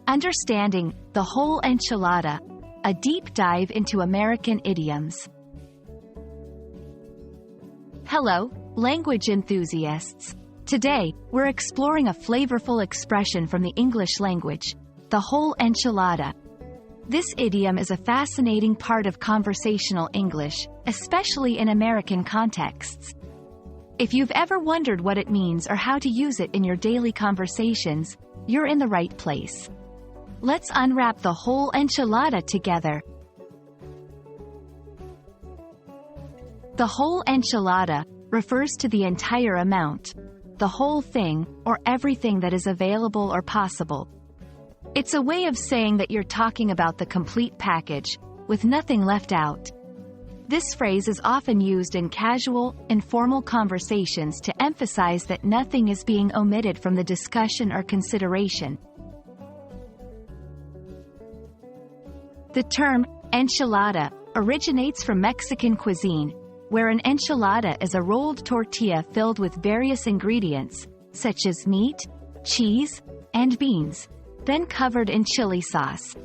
Understanding the whole enchilada, a deep dive into American idioms. Hello, language enthusiasts. Today, we're exploring a flavorful expression from the English language, the whole enchilada. This idiom is a fascinating part of conversational English, especially in American contexts. If you've ever wondered what it means or how to use it in your daily conversations, you're in the right place. Let's unwrap the whole enchilada together. The whole enchilada refers to the entire amount, the whole thing, or everything that is available or possible. It's a way of saying that you're talking about the complete package, with nothing left out. This phrase is often used in casual, informal conversations to emphasize that nothing is being omitted from the discussion or consideration. The term enchilada originates from Mexican cuisine, where an enchilada is a rolled tortilla filled with various ingredients, such as meat, cheese, and beans, then covered in chili sauce.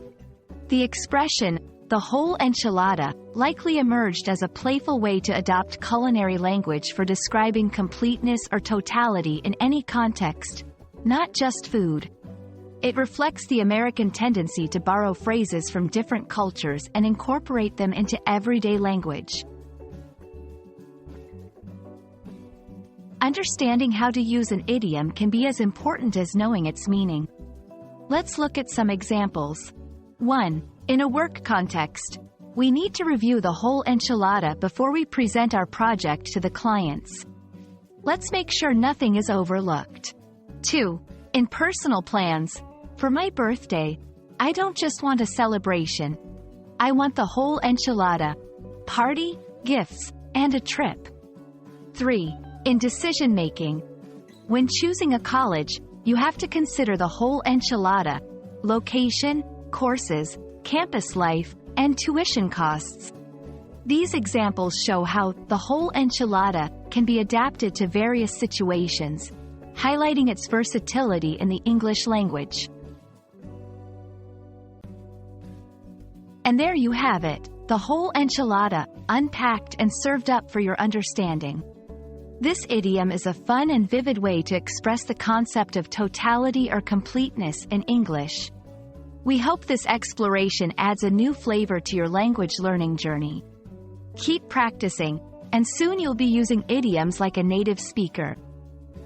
The expression, the whole enchilada, likely emerged as a playful way to adopt culinary language for describing completeness or totality in any context, not just food. It reflects the American tendency to borrow phrases from different cultures and incorporate them into everyday language. Understanding how to use an idiom can be as important as knowing its meaning. Let's look at some examples. 1. In a work context, we need to review the whole enchilada before we present our project to the clients. Let's make sure nothing is overlooked. 2. In personal plans, for my birthday, I don't just want a celebration. I want the whole enchilada, party, gifts, and a trip. 3. In decision-making, when choosing a college, you have to consider the whole enchilada: location, courses, campus life, and tuition costs. These examples show how the whole enchilada can be adapted to various situations, highlighting its versatility in the English language. And there you have it, the whole enchilada, unpacked and served up for your understanding. This idiom is a fun and vivid way to express the concept of totality or completeness in English. We hope this exploration adds a new flavor to your language learning journey. Keep practicing, and soon you'll be using idioms like a native speaker.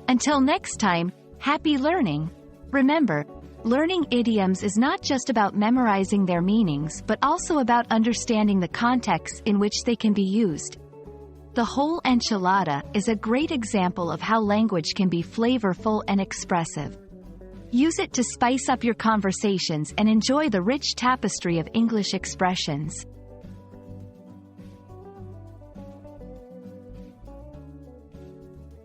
Until next time, happy learning! Remember, learning idioms is not just about memorizing their meanings but also about understanding the context in which they can be used. The whole enchilada is a great example of how language can be flavorful and expressive. Use it to spice up your conversations and enjoy the rich tapestry of English expressions.